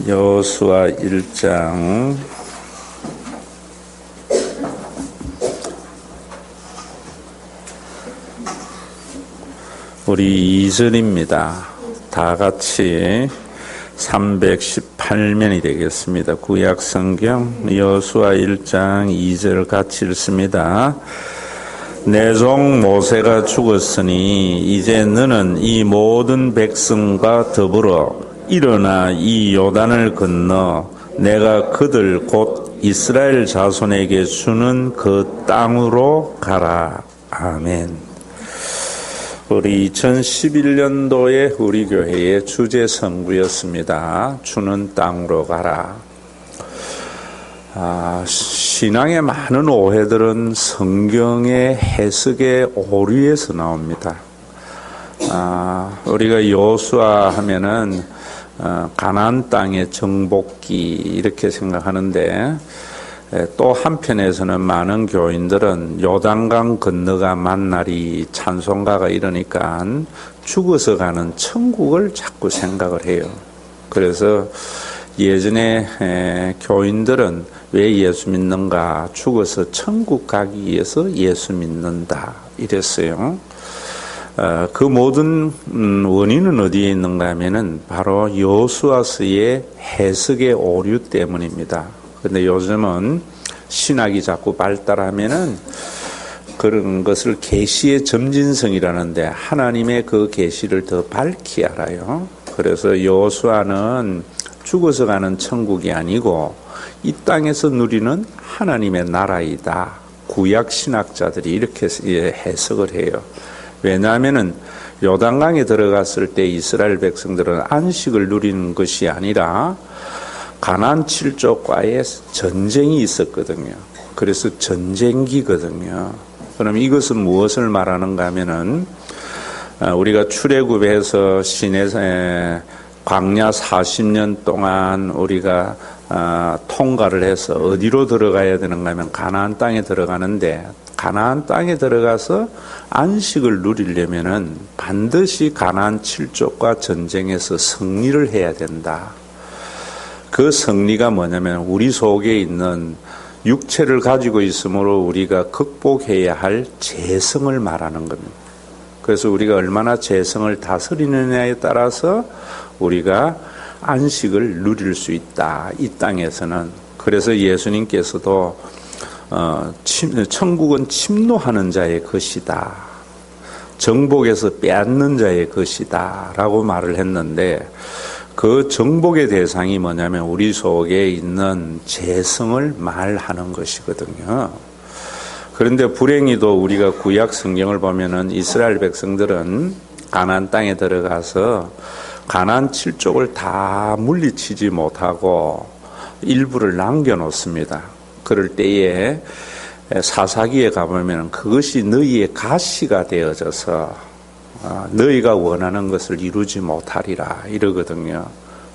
여호수아 1장 우리 2절입니다. 다 같이 318면이 되겠습니다. 구약성경 여호수아 1장 2절 같이 읽습니다. 내 종 모세가 죽었으니 이제 너는 이 모든 백성과 더불어 일어나 이 요단을 건너 내가 그들 곧 이스라엘 자손에게 주는 그 땅으로 가라. 아멘. 우리 2011년도에 우리 교회의 주제 선구였습니다. 주는 땅으로 가라. 신앙의 많은 오해들은 성경의 해석의 오류에서 나옵니다. 우리가 여호수아 하면은 가나안 땅의 정복기 이렇게 생각하는데, 또 한편에서는 많은 교인들은 요단강 건너가 만나리 찬송가가 이러니까 죽어서 가는 천국을 자꾸 생각을 해요. 그래서 예전에 교인들은 왜 예수 믿는가? 죽어서 천국 가기 위해서 예수 믿는다 이랬어요. 그 모든 원인은 어디에 있는가 하면은 바로 여호수아서의 해석의 오류 때문입니다. 근데 요즘은 신학이 자꾸 발달하면은 그런 것을 계시의 점진성이라는데 하나님의 그 계시를 더 밝히 알아요. 그래서 여호수아는 죽어서 가는 천국이 아니고 이 땅에서 누리는 하나님의 나라이다. 구약 신학자들이 이렇게 해석을 해요. 왜냐하면은 요단강에 들어갔을 때 이스라엘 백성들은 안식을 누리는 것이 아니라 가나안 7족과의 전쟁이 있었거든요. 그래서 전쟁기거든요. 그럼 이것은 무엇을 말하는가 하면은 우리가 출애굽에서 시내 광야 40년 동안 우리가 통과를 해서 어디로 들어가야 되는가 하면 가나안 땅에 들어가는데, 가나안 땅에 들어가서 안식을 누리려면은 반드시 가나안 7족과 전쟁에서 승리를 해야 된다. 그 승리가 뭐냐면 우리 속에 있는 육체를 가지고 있으므로 우리가 극복해야 할 재성을 말하는 겁니다. 그래서 우리가 얼마나 재성을 다스리느냐에 따라서 우리가 안식을 누릴 수 있다. 이 땅에서는. 그래서 예수님께서도 천국은 침노하는 자의 것이다. 정복에서 빼앗는 자의 것이다. 라고 말을 했는데, 그 정복의 대상이 뭐냐면 우리 속에 있는 재성을 말하는 것이거든요. 그런데 불행히도 우리가 구약 성경을 보면은 이스라엘 백성들은 가나안 땅에 들어가서 가나안 7족을 다 물리치지 못하고 일부를 남겨놓습니다. 그럴 때에 사사기에 가보면 그것이 너희의 가시가 되어져서 너희가 원하는 것을 이루지 못하리라 이러거든요.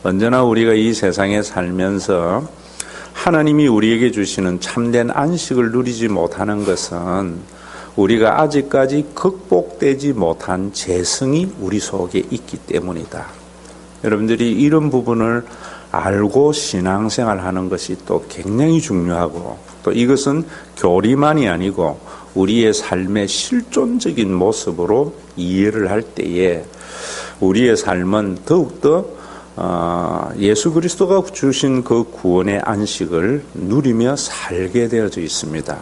언제나 우리가 이 세상에 살면서 하나님이 우리에게 주시는 참된 안식을 누리지 못하는 것은 우리가 아직까지 극복되지 못한 재성이 우리 속에 있기 때문이다. 여러분들이 이런 부분을 알고 신앙생활하는 것이 또 굉장히 중요하고, 또 이것은 교리만이 아니고 우리의 삶의 실존적인 모습으로 이해를 할 때에 우리의 삶은 더욱더 예수 그리스도가 주신 그 구원의 안식을 누리며 살게 되어져 있습니다.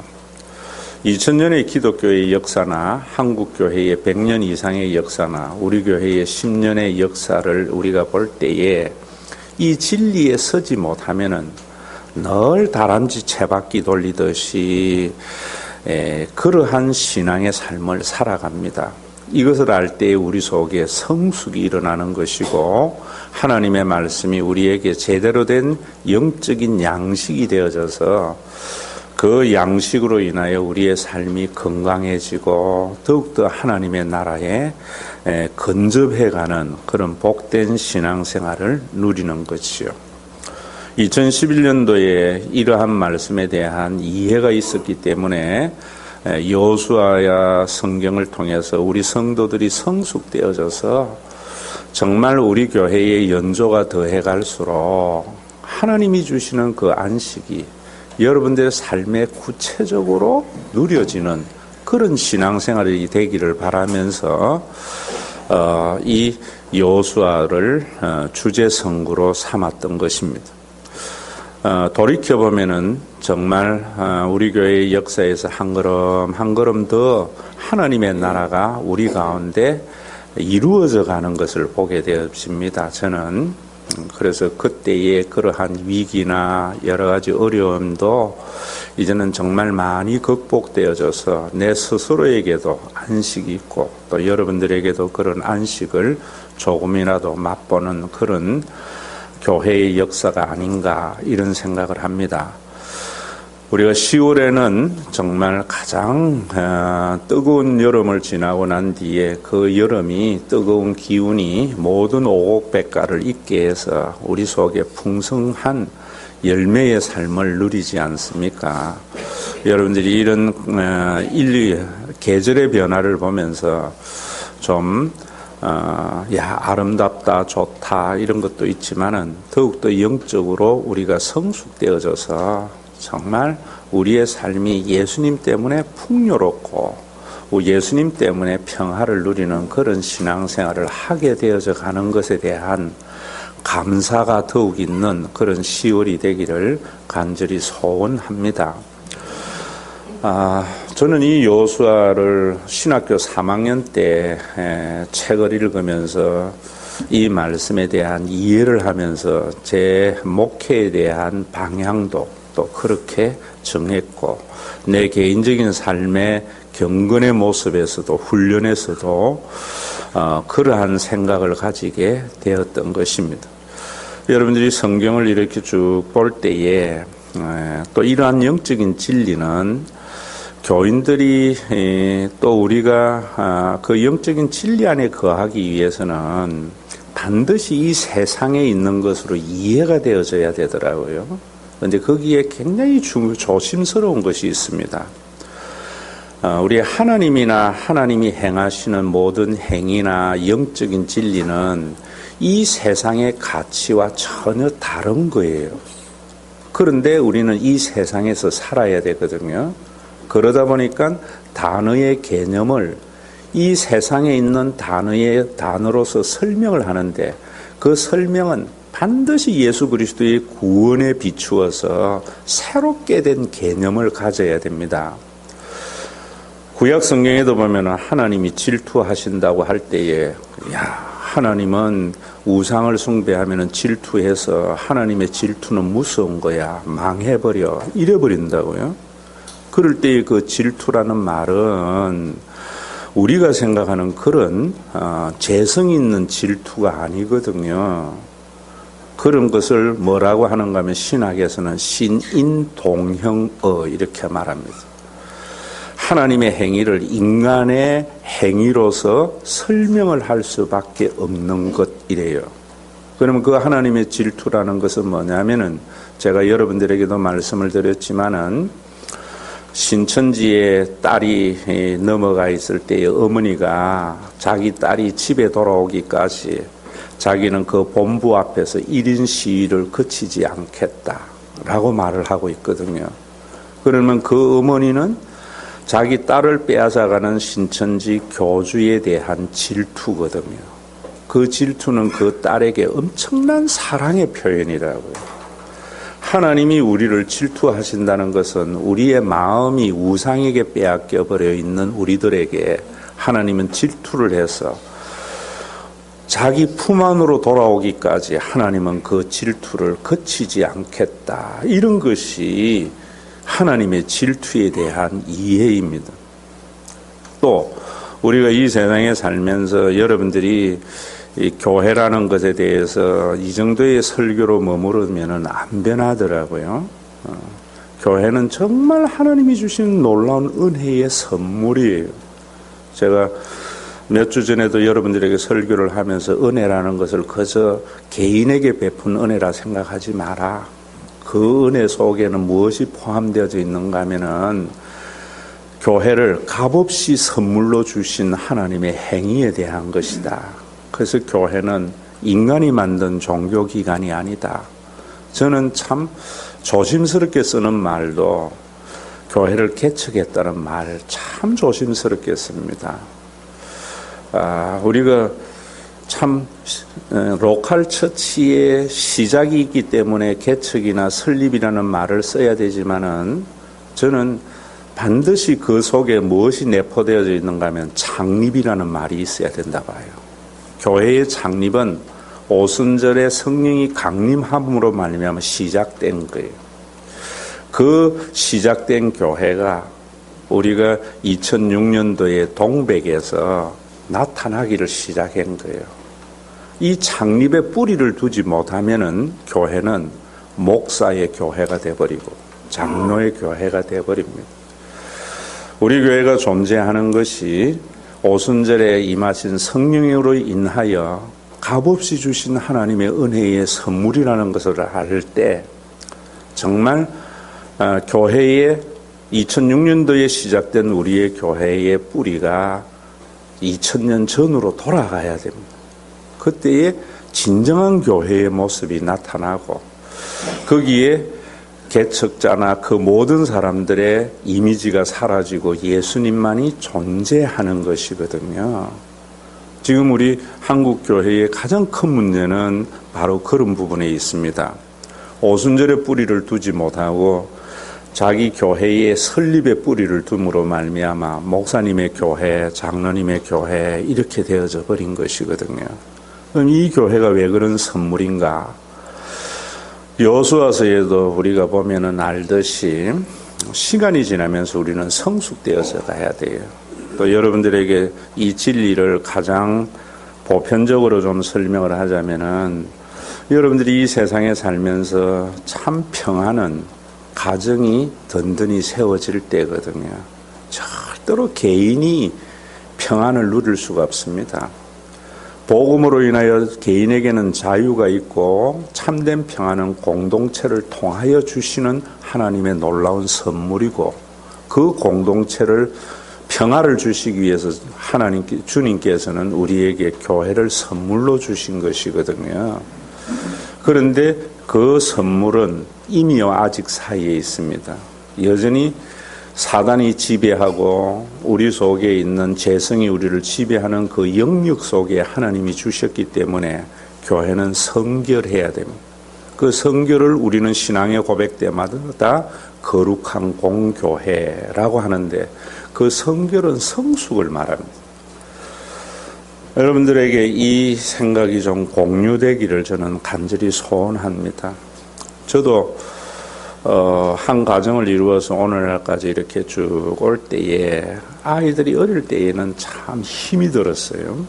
2000년의 기독교의 역사나 한국교회의 100년 이상의 역사나 우리 교회의 10년의 역사를 우리가 볼 때에 이 진리에 서지 못하면은 늘 다람쥐 채바퀴 돌리듯이 그러한 신앙의 삶을 살아갑니다. 이것을 알 때 우리 속에 성숙이 일어나는 것이고 하나님의 말씀이 우리에게 제대로 된 영적인 양식이 되어져서 그 양식으로 인하여 우리의 삶이 건강해지고 더욱더 하나님의 나라에 근접해가는 그런 복된 신앙생활을 누리는 것이요. 2011년도에 이러한 말씀에 대한 이해가 있었기 때문에 여호수아야 성경을 통해서 우리 성도들이 성숙되어져서 정말 우리 교회의 연조가 더해 갈수록 하나님이 주시는 그 안식이 여러분들의 삶에 구체적으로 누려지는 그런 신앙생활이 되기를 바라면서 이 여호수아를 주제 성구로 삼았던 것입니다. 돌이켜보면은 정말 우리 교회의 역사에서 한 걸음 한 걸음 더 하나님의 나라가 우리 가운데 이루어져 가는 것을 보게 되었습니다. 저는 그래서 그때의 그러한 위기나 여러 가지 어려움도 이제는 정말 많이 극복되어져서 내 스스로에게도 안식이 있고 또 여러분들에게도 그런 안식을 조금이라도 맛보는 그런 교회의 역사가 아닌가 이런 생각을 합니다. 우리가 10월에는 정말 가장 뜨거운 여름을 지나고 난 뒤에 그 여름이 뜨거운 기운이 모든 오곡백과를 잊게 해서 우리 속에 풍성한 열매의 삶을 누리지 않습니까? 여러분들이 이런 계절의 변화를 보면서 좀 아름답다, 좋다 이런 것도 있지만은 더욱더 영적으로 우리가 성숙되어져서 정말 우리의 삶이 예수님 때문에 풍요롭고 예수님 때문에 평화를 누리는 그런 신앙생활을 하게 되어져 가는 것에 대한 감사가 더욱 있는 그런 10월이 되기를 간절히 소원합니다. 저는 이 여호수아를 신학교 3학년 때 책을 읽으면서 이 말씀에 대한 이해를 하면서 제 목회에 대한 방향도 또 그렇게 정했고 내 개인적인 삶의 경건의 모습에서도 훈련에서도 그러한 생각을 가지게 되었던 것입니다. 여러분들이 성경을 이렇게 쭉 볼 때에 또 이러한 영적인 진리는 교인들이 또 우리가 그 영적인 진리 안에 거하기 위해서는 반드시 이 세상에 있는 것으로 이해가 되어져야 되더라고요. 그런데 거기에 굉장히 조심스러운 것이 있습니다. 우리 하나님이나 하나님이 행하시는 모든 행위나 영적인 진리는 이 세상의 가치와 전혀 다른 거예요. 그런데 우리는 이 세상에서 살아야 되거든요. 그러다 보니까 단어의 개념을 이 세상에 있는 단어로서 설명을 하는데 그 설명은 반드시 예수 그리스도의 구원에 비추어서 새롭게 된 개념을 가져야 됩니다. 구약 성경에도 보면 하나님이 질투하신다고 할 때에 하나님은 우상을 숭배하면 질투해서 하나님의 질투는 무서운 거야. 망해버려. 이래버린다고요. 그럴 때의 그 질투라는 말은 우리가 생각하는 그런 재성 있는 질투가 아니거든요. 그런 것을 뭐라고 하는가 하면 신학에서는 신인동형어 이렇게 말합니다. 하나님의 행위를 인간의 행위로서 설명을 할 수밖에 없는 것이래요. 그러면 그 하나님의 질투라는 것은 뭐냐면은 제가 여러분들에게도 말씀을 드렸지만은 신천지에 딸이 넘어가 있을 때에 어머니가 자기 딸이 집에 돌아오기까지 자기는 그 본부 앞에서 1인 시위를 그치지 않겠다라고 말을 하고 있거든요. 그러면 그 어머니는 자기 딸을 빼앗아가는 신천지 교주에 대한 질투거든요. 그 질투는 그 딸에게 엄청난 사랑의 표현이라고요. 하나님이 우리를 질투하신다는 것은 우리의 마음이 우상에게 빼앗겨버려 있는 우리들에게 하나님은 질투를 해서 자기 품 안으로 돌아오기까지 하나님은 그 질투를 거치지 않겠다. 이런 것이 하나님의 질투에 대한 이해입니다. 또 우리가 이 세상에 살면서 여러분들이 이 교회라는 것에 대해서 이 정도의 설교로 머무르면 안 변하더라고요. 교회는 정말 하나님이 주신 놀라운 은혜의 선물이에요. 제가 몇 주 전에도 여러분들에게 설교를 하면서 은혜라는 것을 그저 개인에게 베푼 은혜라 생각하지 마라. 그 은혜 속에는 무엇이 포함되어져 있는가 하면은 교회를 값없이 선물로 주신 하나님의 행위에 대한 것이다. 그래서 교회는 인간이 만든 종교기관이 아니다. 저는 참 조심스럽게 쓰는 말도 교회를 개척했다는 말 참 조심스럽게 씁니다. 우리가 참 로컬 처치의 시작이 있기 때문에 개척이나 설립이라는 말을 써야 되지만은 저는 반드시 그 속에 무엇이 내포되어져 있는가 하면 창립이라는 말이 있어야 된다 봐요. 교회의 창립은 오순절에 성령이 강림함으로 말미암아 시작된 거예요. 그 시작된 교회가 우리가 2006년도에 동백에서 나타나기를 시작한 거예요. 이 창립에 뿌리를 두지 못하면은 교회는 목사의 교회가 되어버리고 장로의 교회가 되어버립니다. 우리 교회가 존재하는 것이 오순절에 임하신 성령으로 인하여 값없이 주신 하나님의 은혜의 선물이라는 것을 알 때 정말 교회의 2006년도에 시작된 우리의 교회의 뿌리가 2000년 전으로 돌아가야 됩니다. 그때의 진정한 교회의 모습이 나타나고 거기에 개척자나 그 모든 사람들의 이미지가 사라지고 예수님만이 존재하는 것이거든요. 지금 우리 한국 교회의 가장 큰 문제는 바로 그런 부분에 있습니다. 오순절에 뿌리를 두지 못하고 자기 교회의 설립에 뿌리를 둠으로 말미암아 목사님의 교회, 장로님의 교회 이렇게 되어져 버린 것이거든요. 그럼 이 교회가 왜 그런 선물인가? 여호수아서에도 우리가 보면은 알듯이 시간이 지나면서 우리는 성숙되어서 가야 돼요. 또 여러분들에게 이 진리를 가장 보편적으로 좀 설명을 하자면은 여러분들이 이 세상에 살면서 참 평안은 가정이 든든히 세워질 때거든요. 절대로 개인이 평안을 누릴 수가 없습니다. 복음으로 인하여 개인에게는 자유가 있고 참된 평안은 공동체를 통하여 주시는 하나님의 놀라운 선물이고 그 공동체를 평화를 주시기 위해서 주님께서는 우리에게 교회를 선물로 주신 것이거든요. 그런데 그 선물은 이미와 아직 사이에 있습니다. 여전히 사단이 지배하고 우리 속에 있는 죄성이 우리를 지배하는 그 영역 속에 하나님이 주셨기 때문에 교회는 성결해야 됩니다. 그 성결을 우리는 신앙의 고백 때마다 거룩한 공교회라고 하는데 그 성결은 성숙을 말합니다. 여러분들에게 이 생각이 좀 공유되기를 저는 간절히 소원합니다. 저도 한 가정을 이루어서 오늘날까지 이렇게 쭉 올 때에 아이들이 어릴 때에는 참 힘이 들었어요.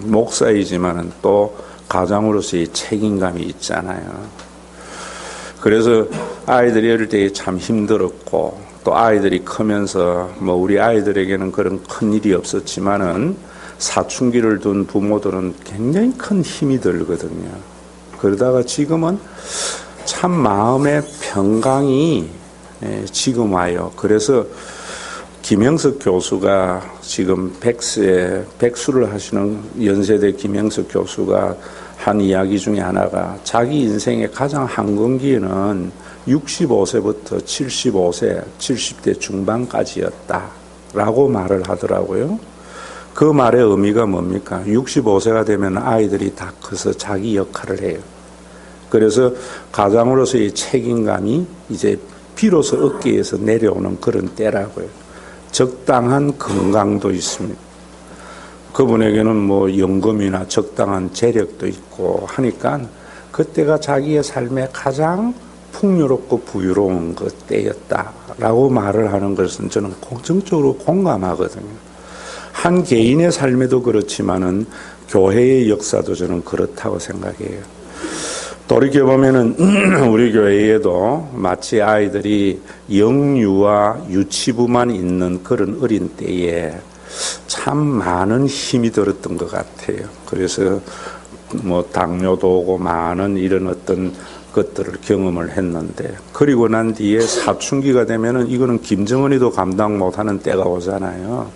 목사이지만은 또 가장으로서의 책임감이 있잖아요. 그래서 아이들이 어릴 때에 참 힘들었고 또 아이들이 크면서 뭐 우리 아이들에게는 그런 큰 일이 없었지만은 사춘기를 둔 부모들은 굉장히 큰 힘이 들거든요. 그러다가 지금은 참 마음의 평강이 지금 와요. 그래서 김영석 교수가 지금 백수를 하시는 연세대 김영석 교수가 한 이야기 중에 하나가 자기 인생의 가장 한건기에는 65세부터 75세, 70대 중반까지였다라고 말을 하더라고요. 그 말의 의미가 뭡니까? 65세가 되면 아이들이 다 커서 자기 역할을 해요. 그래서 가장으로서의 책임감이 이제 비로소 어깨에서 내려오는 그런 때라고요. 적당한 건강도 있습니다. 그분에게는 뭐 연금이나 적당한 재력도 있고 하니까 그때가 자기의 삶에 가장 풍요롭고 부유로운 그 때였다라고 말을 하는 것은 저는 공정적으로 공감하거든요. 한 개인의 삶에도 그렇지만은 교회의 역사도 저는 그렇다고 생각해요. 돌이켜보면은 우리 교회에도 마치 아이들이 영유아 유치부만 있는 그런 어린 때에 참 많은 힘이 들었던 것 같아요. 그래서 뭐 당뇨도 오고 많은 이런 어떤 것들을 경험을 했는데 그리고 난 뒤에 사춘기가 되면은 이거는 김정은이도 감당 못하는 때가 오잖아요.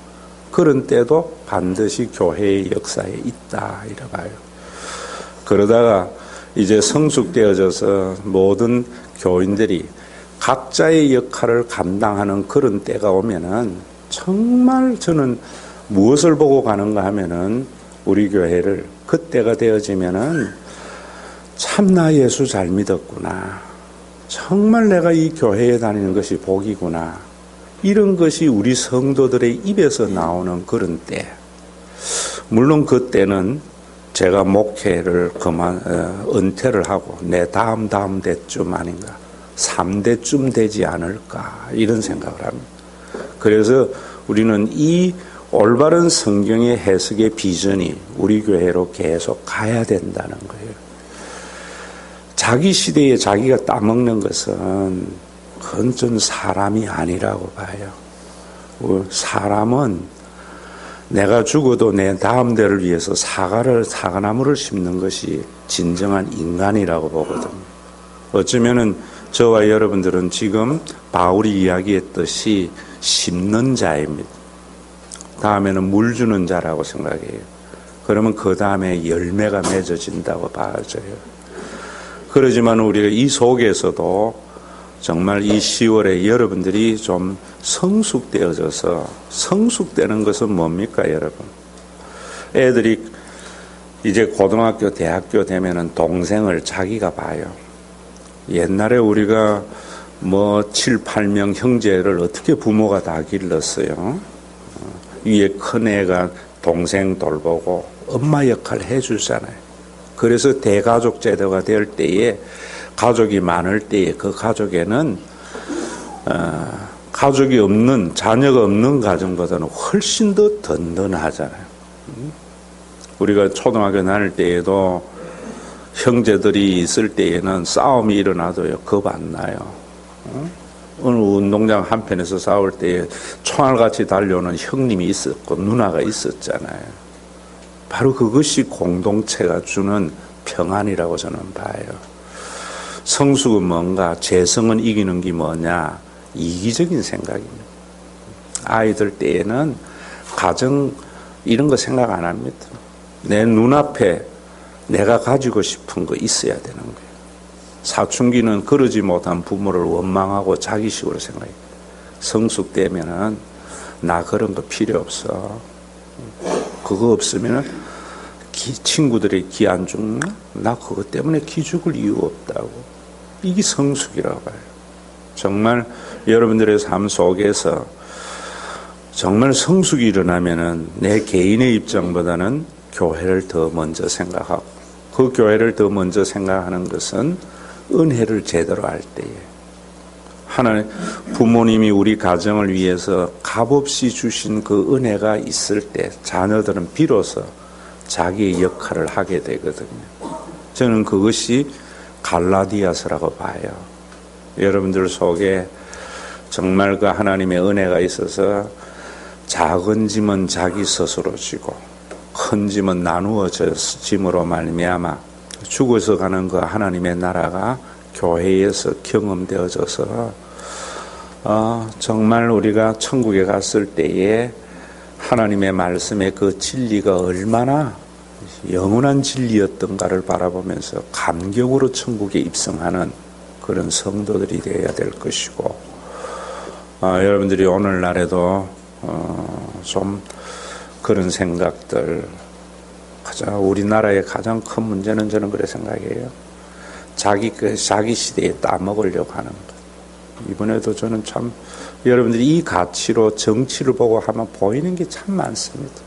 그런 때도 반드시 교회의 역사에 있다 이래 봐요. 그러다가 이제 성숙되어져서 모든 교인들이 각자의 역할을 감당하는 그런 때가 오면은 정말 저는 무엇을 보고 가는가 하면은 우리 교회를 그때가 되어지면은 참나 예수 잘 믿었구나. 정말 내가 이 교회에 다니는 것이 복이구나. 이런 것이 우리 성도들의 입에서 나오는 그런 때. 물론 그때는 제가 목회를 은퇴를 하고 내 다음 대쯤 아닌가. 3대쯤 되지 않을까. 이런 생각을 합니다. 그래서 우리는 이 올바른 성경의 해석의 비전이 우리 교회로 계속 가야 된다는 거예요. 자기 시대에 자기가 따먹는 것은 그건 좀 사람이 아니라고 봐요. 사람은 내가 죽어도 내 다음 대를 위해서 사과나무를 심는 것이 진정한 인간이라고 보거든요. 어쩌면은 저와 여러분들은 지금 바울이 이야기했듯이 심는 자입니다. 다음에는 물 주는 자라고 생각해요. 그러면 그 다음에 열매가 맺어진다고 봐져요. 그러지만 우리가 이 속에서도 정말 이 10월에 여러분들이 좀 성숙되어져서, 성숙되는 것은 뭡니까 여러분? 애들이 이제 고등학교 대학교 되면은 동생을 자기가 봐요. 옛날에 우리가 7, 8명 형제를 어떻게 부모가 다 길렀어요. 위에 큰애가 동생 돌보고 엄마 역할 해주잖아요. 그래서 대가족 제도가 될 때에, 가족이 많을 때에 그 가족에는 가족이 없는, 자녀가 없는 가정보다는 훨씬 더 든든하잖아요. 우리가 초등학교 다닐 때에도 형제들이 있을 때에는 싸움이 일어나도요 겁 안 나요. 어느 운동장 한편에서 싸울 때에 총알같이 달려오는 형님이 있었고 누나가 있었잖아요. 바로 그것이 공동체가 주는 평안이라고 저는 봐요. 성숙은 뭔가, 재성은 이기는 게 뭐냐, 이기적인 생각입니다. 아이들 때에는 가정 이런 거 생각 안 합니다. 내 눈앞에 내가 가지고 싶은 거 있어야 되는 거예요. 사춘기는 그러지 못한 부모를 원망하고 자기식으로 생각해요. 성숙되면은 나 그런 거 필요 없어. 그거 없으면은 친구들이 기 안 죽나? 나 그것 때문에 기 죽을 이유 없다고. 이게 성숙이라고 봐요. 정말 여러분들의 삶 속에서 정말 성숙이 일어나면은 내 개인의 입장보다는 교회를 더 먼저 생각하고, 그 교회를 더 먼저 생각하는 것은 은혜를 제대로 할 때에, 하나님 부모님이 우리 가정을 위해서 값없이 주신 그 은혜가 있을 때 자녀들은 비로소 자기의 역할을 하게 되거든요. 저는 그것이 갈라디아서라고 봐요. 여러분들 속에 정말 그 하나님의 은혜가 있어서 작은 짐은 자기 스스로 지고 큰 짐은 나누어짐으로 말미암아 죽어서 가는 그 하나님의 나라가 교회에서 경험되어져서 정말 우리가 천국에 갔을 때에 하나님의 말씀의 그 진리가 얼마나 영원한 진리였던가를 바라보면서 감격으로 천국에 입성하는 그런 성도들이 되어야 될 것이고, 여러분들이 오늘날에도 좀 그런 생각들, 우리나라의 가장 큰 문제는 저는 그래 생각해요. 자기 시대에 따먹으려고 하는 것. 이번에도 저는 참 여러분들이 이 가치로 정치를 보고 하면 보이는 게 참 많습니다.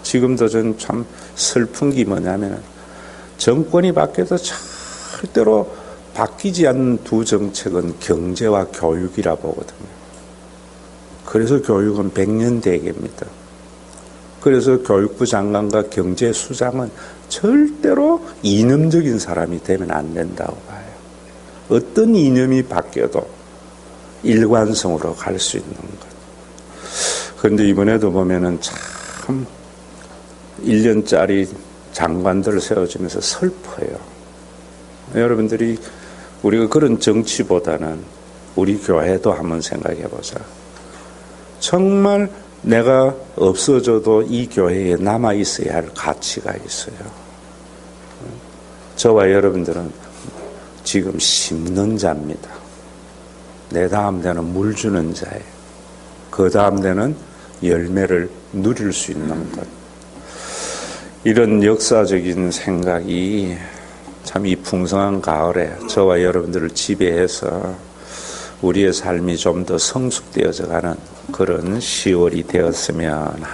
지금도 저는 참 슬픈 게 뭐냐면 정권이 바뀌어도 절대로 바뀌지 않는 두 정책은 경제와 교육이라 보거든요. 그래서 교육은 100년 대계입니다. 그래서 교육부 장관과 경제수장은 절대로 이념적인 사람이 되면 안 된다고 봐요. 어떤 이념이 바뀌어도 일관성으로 갈 수 있는 것. 그런데 이번에도 보면은 참 1년짜리 장관들 세워지면서 슬퍼요. 여러분들이 우리가 그런 정치보다는 우리 교회도 한번 생각해 보자. 정말 내가 없어져도 이 교회에 남아 있어야 할 가치가 있어요. 저와 여러분들은 지금 심는 자입니다. 내 다음 때는 물 주는 자예요. 그 다음 때는 열매를 누릴 수 있는 것. 이런 역사적인 생각이 참 이 풍성한 가을에 저와 여러분들을 지배해서 우리의 삶이 좀 더 성숙되어져 가는 그런 10월이 되었으면 합니다.